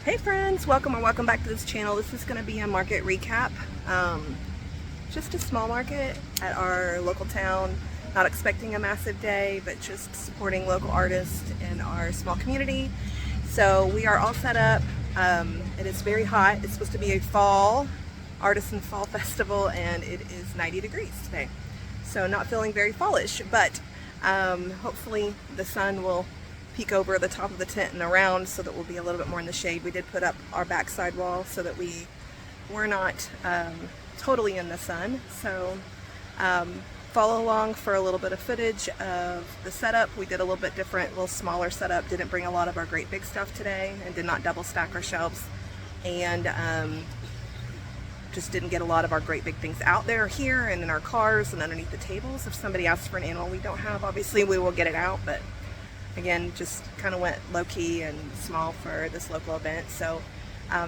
Hey friends, welcome back to this channel. This is going to be a market recap. Just a small market at our local town. Not expecting a massive day, but just supporting local artists in our small community. So we are all set up. It is very hot. It's supposed to be a fall artisan fall festival, and it is 90 degrees today. So not feeling very fallish, but hopefully the sun will peek over the top of the tent and around so that we'll be a little bit more in the shade. We did put up our backside wall so that we were not totally in the sun. So follow along for a little bit of footage of the setup. We did a little bit different, a little smaller setup. Didn't bring a lot of our great big stuff today and did not double stack our shelves. And just didn't get a lot of our great big things out there here and in our cars and underneath the tables. If somebody asks for an animal we don't have, obviously we will get it out, but again, just kind of went low-key and small for this local event. So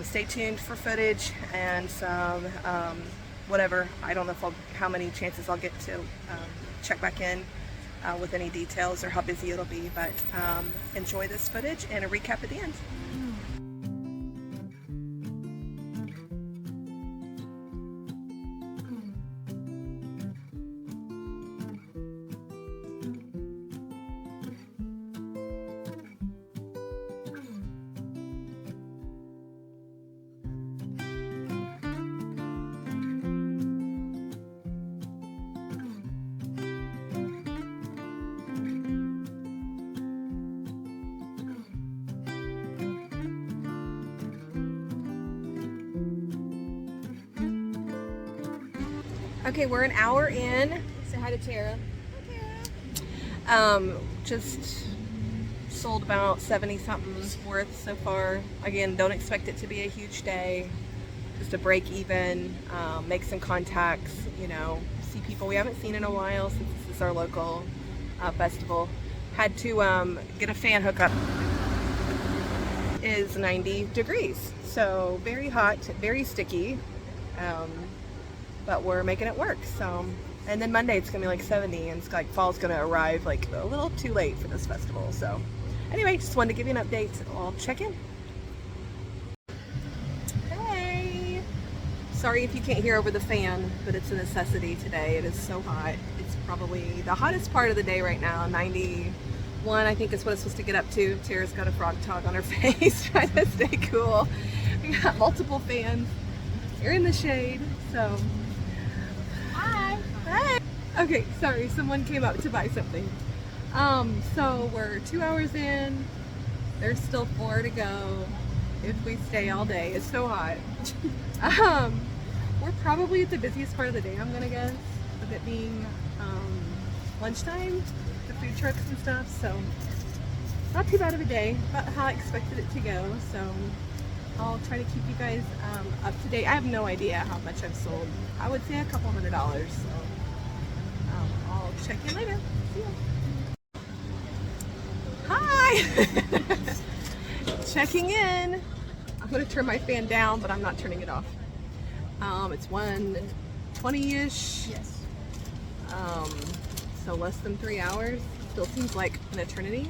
stay tuned for footage and some whatever. I don't know how many chances I'll get to check back in with any details or how busy it'll be, but enjoy this footage and a recap at the end. Okay, we're an hour in. Say hi to Tara. Hi, Tara. Just sold about 70 something's worth so far. Again, don't expect it to be a huge day. Just a break even, make some contacts, you know, see people we haven't seen in a while since this is our local festival. Had to get a fan hookup. It is 90 degrees, so very hot, very sticky. But we're making it work. So, and then Monday it's gonna be like 70, and it's like fall's gonna arrive like a little too late for this festival. So anyway, just wanted to give you an update. I'll check in. Hey, sorry if you can't hear over the fan, but it's a necessity today. It is so hot. It's probably the hottest part of the day right now. 91 I think is what it's supposed to get up to. Tara's got a frog tog on her face trying to stay cool. We got multiple fans. You're in the shade, so Hi. Okay, sorry, someone came up to buy something. So we're 2 hours in. There's still 4 to go if we stay all day. It's so hot. We're probably at the busiest part of the day, I'm gonna guess, with it being lunchtime, the food trucks and stuff. So not too bad of a day, about how I expected it to go. So I'll try to keep you guys up to date. I have no idea how much I've sold. I would say a couple $100. So I'll check in later. See ya. Hi! Checking in. I'm going to turn my fan down, but I'm not turning it off. It's 1:20-ish. Yes. So less than 3 hours. Still seems like an eternity.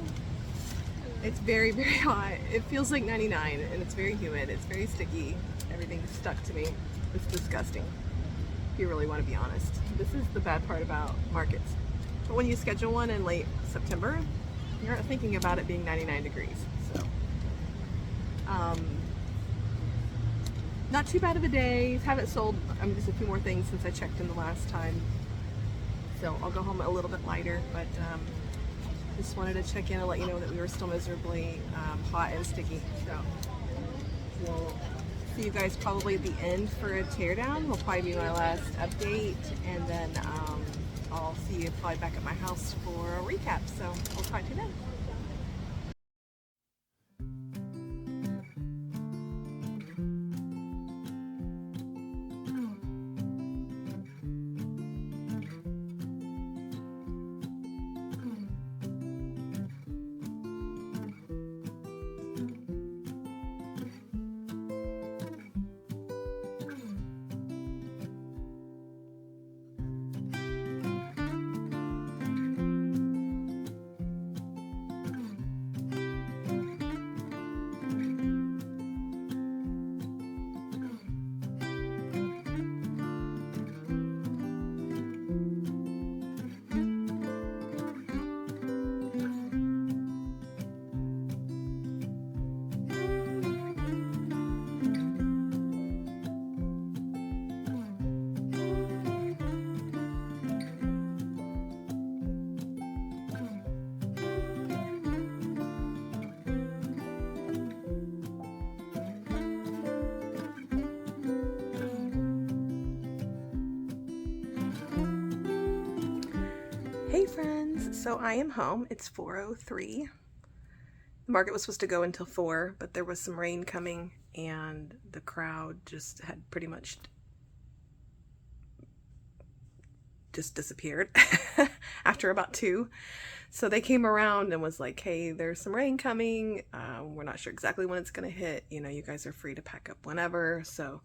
It's very, very hot. It feels like 99, and it's very humid. It's very sticky. Everything's stuck to me. It's disgusting, if you really want to be honest. This is the bad part about markets. But when you schedule one in late September, you're not thinking about it being 99 degrees. So, not too bad of a day. Haven't sold just a few more things since I checked in the last time. So I'll go home a little bit lighter, but just wanted to check in and let you know that we were still miserably hot and sticky. So we'll see you guys probably at the end for a teardown. Will probably be my last update, and then I'll see you probably back at my house for a recap. So we'll talk to you then. So I am home. It's 4:03. The market was supposed to go until 4, but there was some rain coming and the crowd just had pretty much just disappeared after about 2. So they came around and was like, hey, there's some rain coming. We're not sure exactly when it's going to hit. You know, you guys are free to pack up whenever. So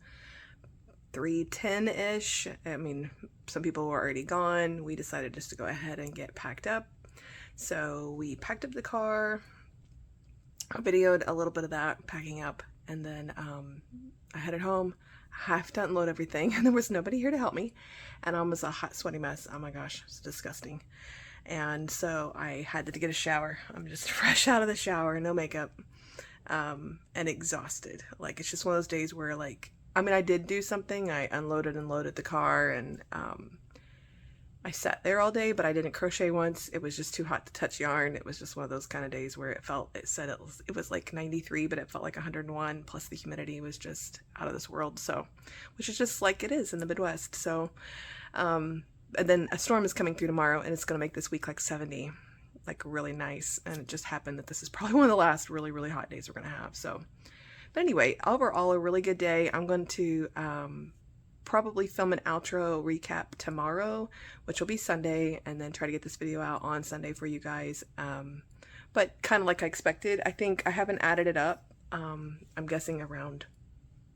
3:10-ish. I mean, some people were already gone. We decided just to go ahead and get packed up. So we packed up the car. I videoed a little bit of that, packing up, and then I headed home. I have to unload everything, and there was nobody here to help me, and I was a hot, sweaty mess. Oh my gosh, it's disgusting. And so I had to get a shower. I'm just fresh out of the shower, no makeup, and exhausted. Like, it's just one of those days where, like, I mean, I did do something. I unloaded and loaded the car, and I sat there all day, but I didn't crochet once. It was just too hot to touch yarn. It was just one of those kind of days where it said it was like 93, but it felt like 101, plus the humidity was just out of this world. So, which is just like it is in the Midwest. So, and then a storm is coming through tomorrow, and it's going to make this week like 70, like really nice. And it just happened that this is probably one of the last really, really hot days we're going to have. So, but anyway, overall, a really good day. I'm going to, probably film an outro recap tomorrow, which will be Sunday, and then try to get this video out on Sunday for you guys. But kind of like I expected, I think I haven't added it up. I'm guessing around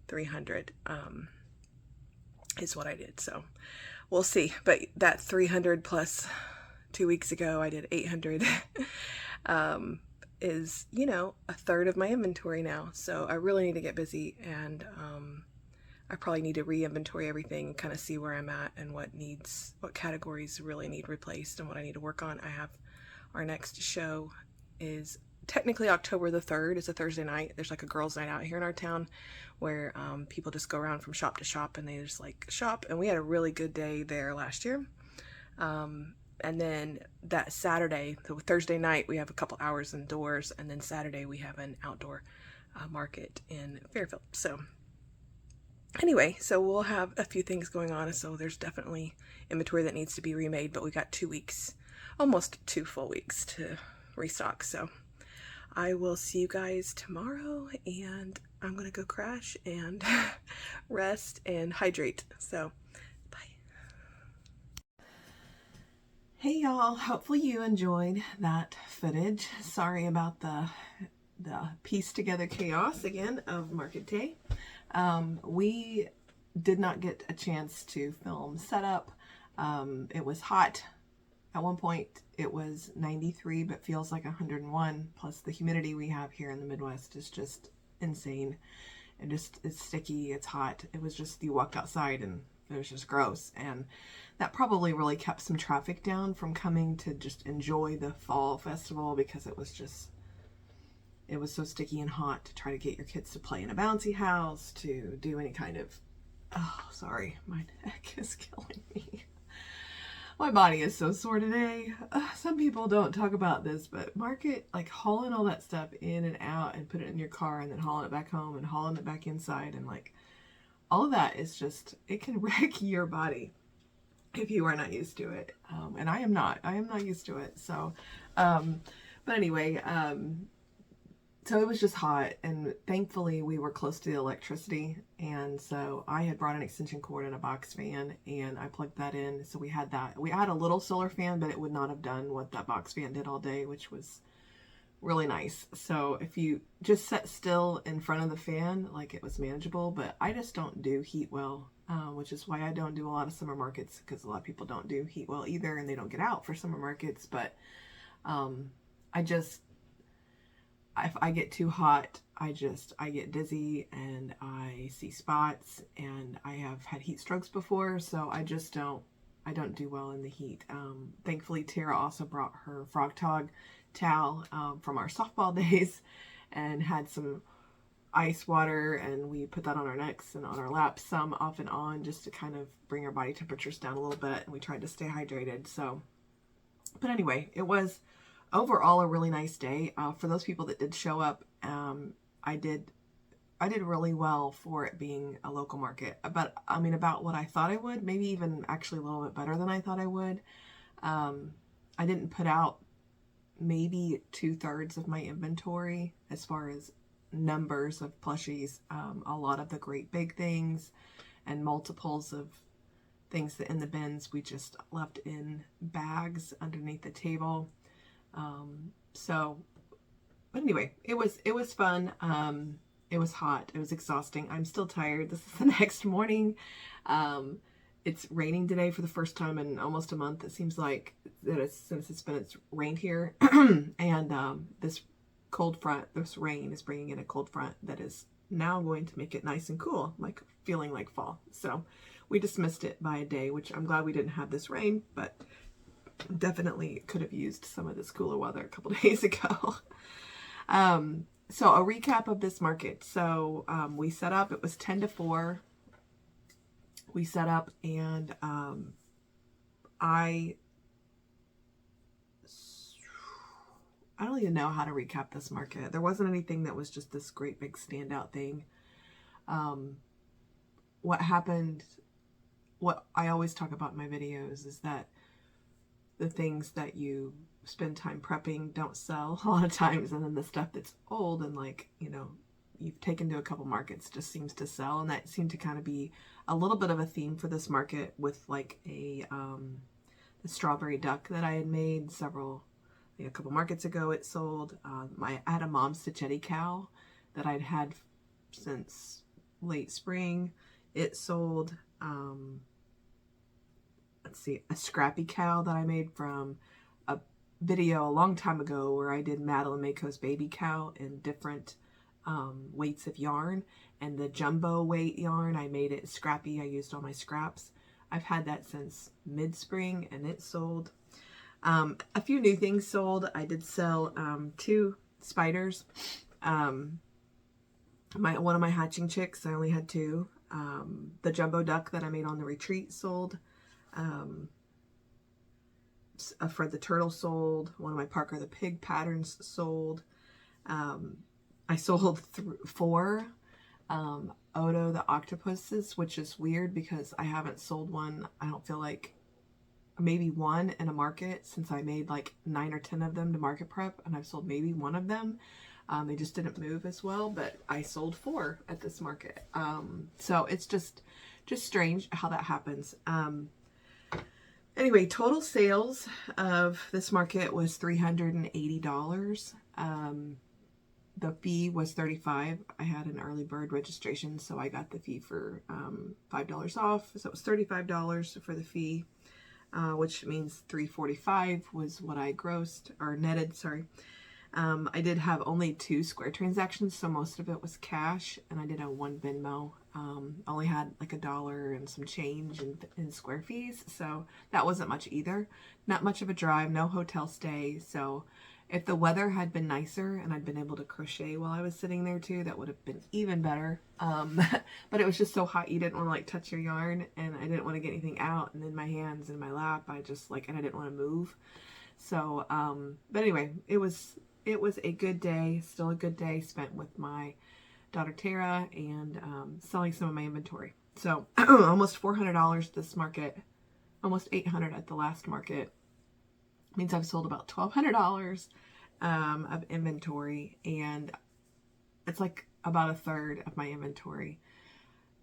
300 is what I did. So we'll see. But that 300 plus 2 weeks ago, I did 800 is, you know, a third of my inventory now. So I really need to get busy, and I probably need to re-inventory everything and kind of see where I'm at and what categories really need replaced and what I need to work on. I have our next show is technically October the 3rd. It's a Thursday night. There's like a girls' night out here in our town where people just go around from shop to shop and they just like shop. And we had a really good day there last year. And then that Saturday, the Thursday night, we have a couple hours indoors, and then Saturday we have an outdoor market in Fairfield. So anyway, so we'll have a few things going on, so there's definitely inventory that needs to be remade, but we got 2 weeks, almost 2 full weeks to restock. So I will see you guys tomorrow, and I'm gonna go crash and rest and hydrate. So bye. Hey y'all, hopefully you enjoyed that footage. Sorry about the piece together chaos again of market day. We did not get a chance to film setup. It was hot. At one point it was 93, but feels like 101, plus the humidity we have here in the Midwest is just insane. It's sticky, it's hot. It was just, you walked outside and it was just gross. And that probably really kept some traffic down from coming to just enjoy the fall festival, because it was so sticky and hot to try to get your kids to play in a bouncy house, to do any kind of, oh, sorry, my neck is killing me. My body is so sore today. Some people don't talk about this, but market, like hauling all that stuff in and out and put it in your car and then hauling it back home and hauling it back inside, and like all of that is just, it can wreck your body if you are not used to it. And I am not used to it. So, but anyway, so it was just hot, and thankfully we were close to the electricity, and so I had brought an extension cord and a box fan, and I plugged that in. So we had that. We had a little solar fan, but it would not have done what that box fan did all day, which was really nice. So if you just sat still in front of the fan, like, it was manageable. But I just don't do heat well, which is why I don't do a lot of summer markets, because a lot of people don't do heat well either, and they don't get out for summer markets. But if I get too hot, I get dizzy and I see spots, and I have had heat strokes before, so I don't do well in the heat. Thankfully, Tara also brought her Frog towel from our softball days, and had some ice water, and we put that on our necks and on our laps some off and on, just to kind of bring our body temperatures down a little bit, and we tried to stay hydrated. So, but anyway, it was overall a really nice day. For those people that did show up, I did really well for it being a local market. But I mean, about what I thought I would, maybe even actually a little bit better than I thought I would. I didn't put out maybe 2/3 of my inventory as far as numbers of plushies. A lot of the great big things and multiples of things that in the bins we just left in bags underneath the table. But anyway, it was fun. It was hot. It was exhausting. I'm still tired. This is the next morning. It's raining today for the first time in almost a month. It seems like that since it's rained here. And this cold front, this rain is bringing in a cold front that is now going to make it nice and cool, like feeling like fall. So we dismissed it by a day, which I'm glad we didn't have this rain, but definitely could have used some of this cooler weather a couple days ago. So a recap of this market. So we set up, it was 10 to 4. We set up, and I don't even know how to recap this market. There wasn't anything that was just this great big standout thing. What happened, what I always talk about in my videos, is that the things that you spend time prepping don't sell a lot of times, and then the stuff that's old and, like, you know, you've taken to a couple markets just seems to sell. And that seemed to kind of be a little bit of a theme for this market with like the strawberry duck that I had made a couple markets ago. It sold. I had a mom stitchetti cow that I'd had since late spring. It sold. Let's see, a scrappy cow that I made from a video a long time ago where I did Madeline Mako's baby cow in different weights of yarn, and the jumbo weight yarn, I made it scrappy. I used all my scraps. I've had that since mid-spring, and it sold. A few new things sold. I did sell 2 spiders. One of my hatching chicks, I only had 2. The jumbo duck that I made on the retreat sold. Fred the turtle sold. One of my Parker the pig patterns sold. I sold 4 Odo the octopuses, which is weird because I haven't sold one, I don't feel like, maybe 1 in a market since I made like 9 or 10 of them to market prep, and I've sold maybe 1 of them. They just didn't move as well, but I sold 4 at this market. So it's just strange how that happens. Anyway, total sales of this market was $380. The fee was $35. I had an early bird registration, so I got the fee for $5 off. So it was $35 for the fee, which means $345 was what I grossed, or netted, sorry. I did have only 2 Square transactions, so most of it was cash, and I did have 1 Venmo. Only had like $1 and some change in Square fees, so that wasn't much either. Not much of a drive, no hotel stay, so if the weather had been nicer and I'd been able to crochet while I was sitting there too, that would have been even better. But it was just so hot, you didn't want to like touch your yarn, and I didn't want to get anything out and in my hands, in my lap. I just like, and I didn't want to move. So, but anyway, it was a good day, still a good day spent with my daughter Tara, and selling some of my inventory. So almost $400 this market, almost $800 at the last market. Means I've sold about $1,200 of inventory, and it's like about 1/3 of my inventory.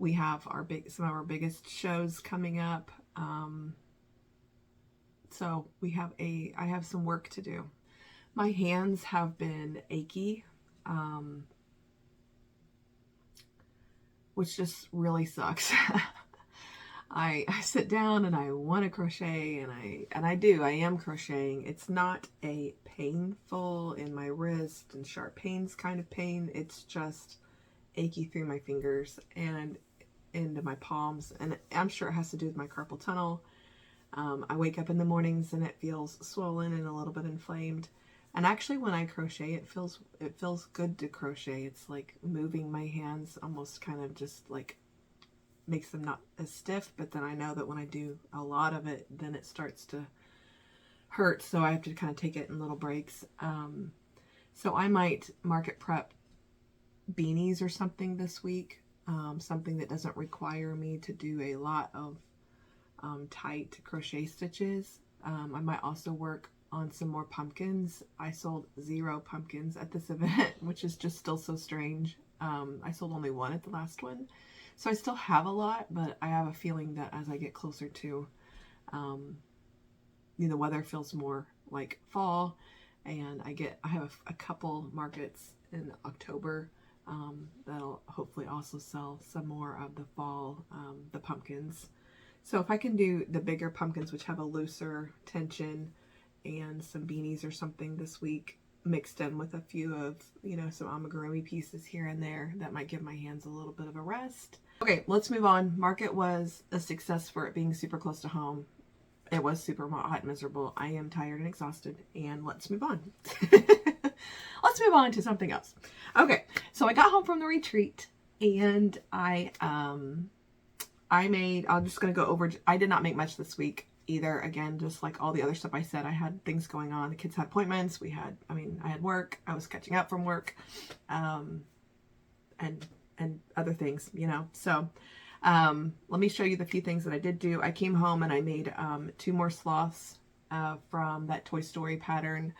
We have some of our biggest shows coming up, so I have some work to do. My hands have been achy, which just really sucks. I sit down and I want to crochet, and I am crocheting. It's not a painful in my wrist and sharp pains kind of pain. It's just achy through my fingers and into my palms, and I'm sure it has to do with my carpal tunnel. I wake up in the mornings and it feels swollen and a little bit inflamed. And actually when I crochet, it feels good to crochet. It's like moving my hands almost kind of just like makes them not as stiff, but then I know that when I do a lot of it, then it starts to hurt, so I have to kind of take it in little breaks. So I might market prep beanies or something this week, something that doesn't require me to do a lot of tight crochet stitches. I might also work on some more pumpkins. I sold 0 pumpkins at this event, which is just still so strange. I sold only 1 at the last one. So I still have a lot, but I have a feeling that as I get closer to, the weather feels more like fall, and I have a couple markets in October that'll hopefully also sell some more of the fall, the pumpkins. So if I can do the bigger pumpkins, which have a looser tension, and some beanies or something this week, mixed in with a few of, some amigurumi pieces here and there, that might give my hands a little bit of a rest. Okay, let's move on. Market was a success for it being super close to home. It was super hot and miserable. I am tired and exhausted, and let's move on. Let's move on to something else. Okay, so I got home from the retreat, and I'm just going to go over, I did not make much this week either. Again, just like all the other stuff I said, I had things going on. The kids had appointments. I had work. I was catching up from work, and other things, So, let me show you the few things that I did do. I came home and I made 2 more sloths from that Toy Story pattern.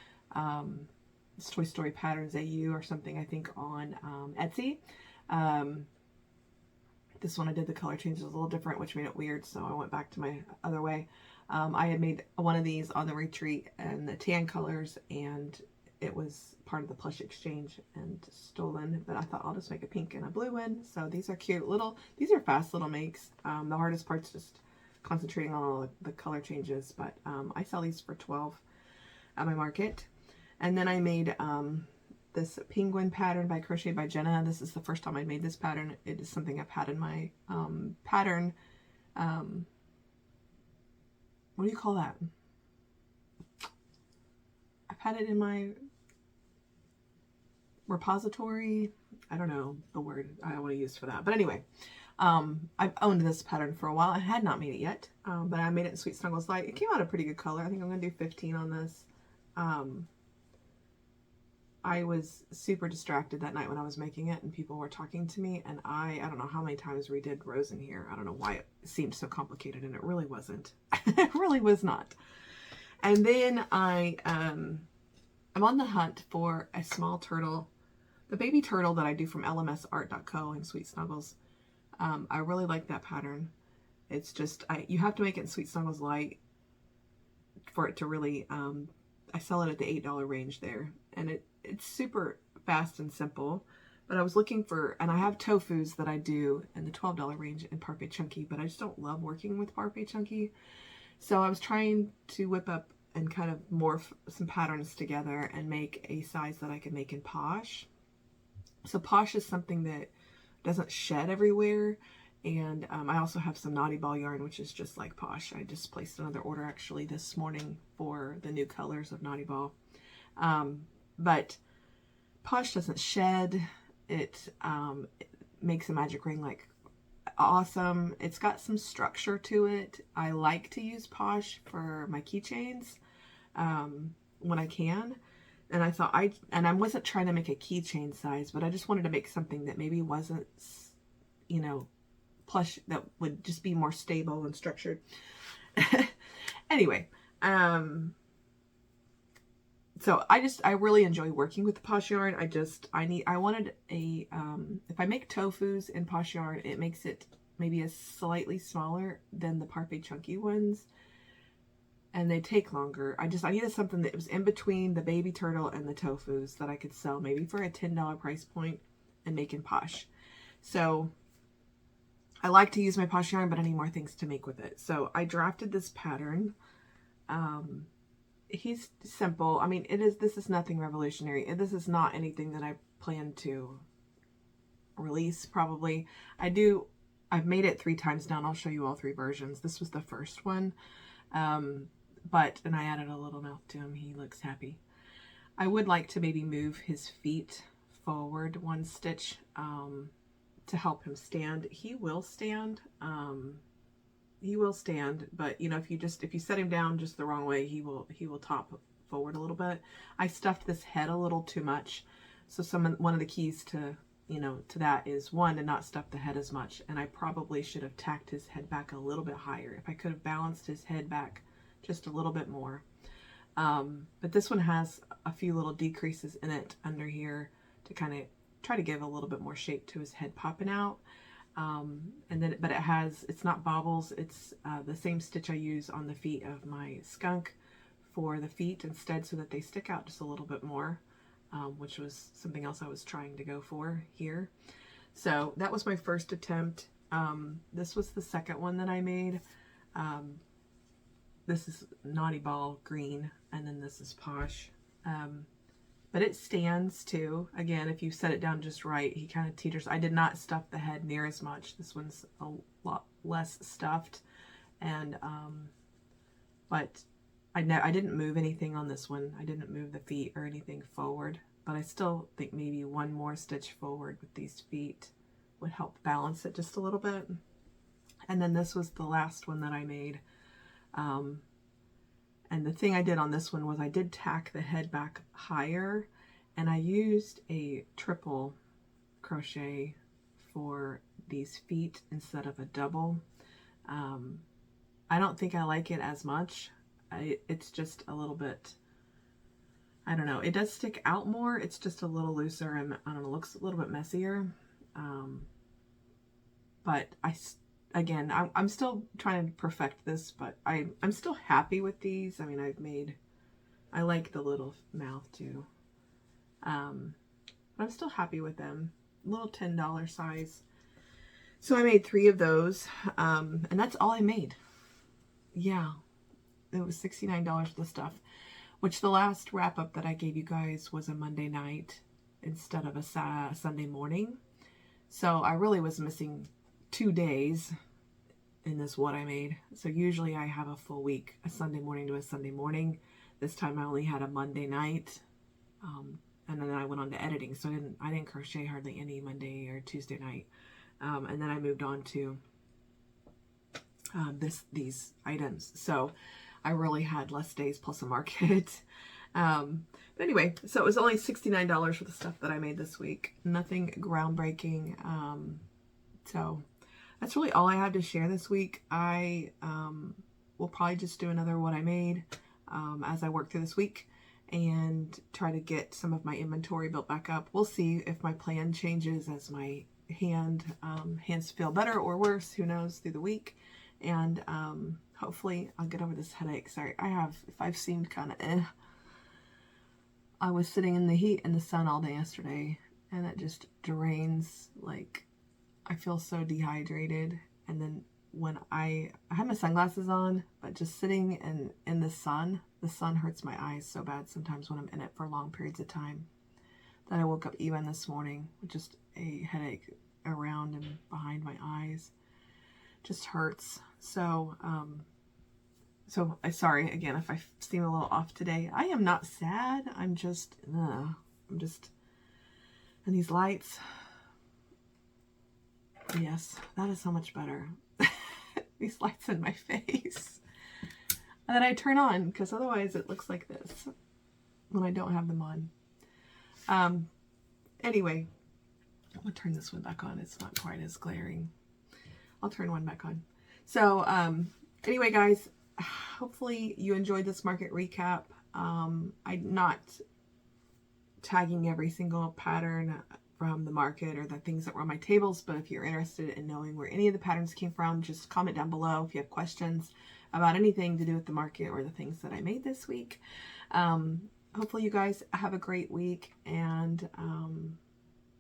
It's Toy Story Patterns AU or something, I think, on Etsy. This one I did the color changes a little different, which made it weird, so I went back to my other way. I had made one of these on the retreat and the tan colors, and it was part of the plush exchange and stolen, but I thought I'll just make a pink and a blue one. So these are cute these are fast little makes. The hardest part's just concentrating on all the color changes, but I sell these for $12 at my market. And then I made this penguin pattern by Crochet by Jenna. This is the first time I made this pattern. It is something I've had in my pattern. What do you call that? I've had it in my repository. I don't know the word I want to use for that. But anyway, I've owned this pattern for a while. I had not made it yet, but I made it in Sweet Snuggles Light. It came out a pretty good color. I think I'm going to do 15 on this. I was super distracted that night when I was making it and people were talking to me, and I don't know how many times we did rows in here. I don't know why it seemed so complicated, and it really wasn't. It really was not. And then I'm on the hunt for a small turtle, the baby turtle that I do from lmsart.co and Sweet Snuggles. I really like that pattern. It's just, you have to make it in Sweet Snuggles Light for it to really, I sell it at the $8 range there, and it's super fast and simple. But I was looking for, and I have tofus that I do in the $12 range in Parfait Chunky, but I just don't love working with Parfait Chunky. So I was trying to whip up and kind of morph some patterns together and make a size that I could make in Posh. So Posh is something that doesn't shed everywhere. And I also have some Naughty Ball yarn, which is just like Posh. I just placed another order actually this morning for the new colors of Naughty Ball. But Posh doesn't shed. It makes a magic ring like awesome. It's got some structure to it. I like to use Posh for my keychains when I can. And I thought I wasn't trying to make a keychain size, but I just wanted to make something that maybe wasn't, plush, that would just be more stable and structured. Anyway, so I really enjoy working with the Posh yarn. I wanted a, if I make tofus in Posh yarn, it makes it maybe a slightly smaller than the Parfait Chunky ones, and they take longer. I needed something that was in between the baby turtle and the tofus that I could sell maybe for a $10 price point and make in Posh. So I like to use my Posh yarn, but I need more things to make with it. So I drafted this pattern. He's simple. I mean, this is nothing revolutionary. This is not anything that I plan to release probably. I've made it 3 times now, and I'll show you all 3 versions. This was the first one. And I added a little mouth to him. He looks happy. I would like to maybe move his feet forward 1 stitch, to help him stand. He will stand. But if you set him down just the wrong way, he will top forward a little bit. I stuffed this head a little too much. So one of the keys to that is, 1, to not stuff the head as much. And I probably should have tacked his head back a little bit higher. If I could have balanced his head back just a little bit more. But this one has a few little decreases in it under here to kind of try to give a little bit more shape to his head popping out. And then, but it's not bobbles. It's the same stitch I use on the feet of my skunk for the feet instead, so that they stick out just a little bit more, which was something else I was trying to go for here. So that was my first attempt. This was the second one that I made. This is Naughty Ball green, and then this is Posh. But it stands too. Again, if you set it down just right, he kind of teeters. I did not stuff the head near as much. This one's a lot less stuffed. And, but I didn't move anything on this one. I didn't move the feet or anything forward, but I still think maybe one more stitch forward with these feet would help balance it just a little bit. And then this was the last one that I made. And the thing I did on this one was I did tack the head back higher, and I used a triple crochet for these feet instead of a double. I don't think I like it as much. It's just a little bit, I don't know, it does stick out more. It's just a little looser and I don't know, looks a little bit messier. But again, I'm still trying to perfect this, but I'm still happy with these. I mean, I like the little mouth too. But I'm still happy with them. Little $10 size. So I made 3 of those, and that's all I made. Yeah, it was $69 for the stuff, which the last wrap up that I gave you guys was a Monday night instead of a Sunday morning. So I really was missing 2 days in this what I made. So usually I have a full week, a Sunday morning to a Sunday morning. This time I only had a Monday night, and then I went on to editing. So I didn't crochet hardly any Monday or Tuesday night, and then I moved on to these items. So I really had less days plus a market. But anyway, so it was only $69 for the stuff that I made this week. Nothing groundbreaking. So that's really all I have to share this week. I will probably just do another what I made as I work through this week and try to get some of my inventory built back up. We'll see if my plan changes as my hands feel better or worse, who knows, through the week. And hopefully I'll get over this headache. Sorry, if I've seemed kind of I was sitting in the heat and the sun all day yesterday, and it just drains. Like, I feel so dehydrated. And then when I have my sunglasses on, but just sitting in the sun hurts my eyes so bad sometimes when I'm in it for long periods of time, that I woke up even this morning with just a headache around and behind my eyes. Just hurts. So sorry again if I seem a little off today. I am not sad. I'm just, and these lights. Yes, that is so much better. These lights in my face. And then I turn on, because otherwise it looks like this when I don't have them on. Anyway, I'm going to turn this one back on. It's not quite as glaring. I'll turn one back on. So, anyway, guys, hopefully you enjoyed this market recap. I'm not tagging every single pattern from the market or the things that were on my tables, but if you're interested in knowing where any of the patterns came from, just comment down below if you have questions about anything to do with the market or the things that I made this week. Hopefully you guys have a great week, and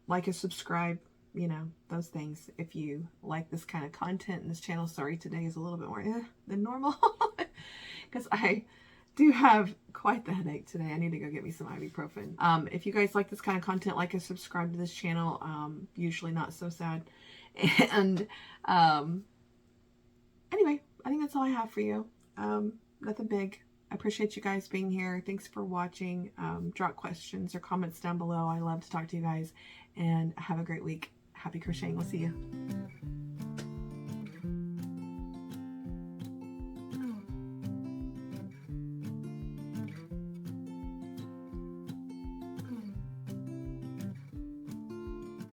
like and subscribe, you know, those things if you like this kind of content in this channel. Sorry, today is a little bit more than normal because I do have quite the headache today. I need to go get me some ibuprofen. If you guys like this kind of content, like and subscribe to this channel. Usually not so sad. And anyway, I think that's all I have for you. Nothing big. I appreciate you guys being here. Thanks for watching. Drop questions or comments down below. I love to talk to you guys, and have a great week. Happy crocheting. We'll see you.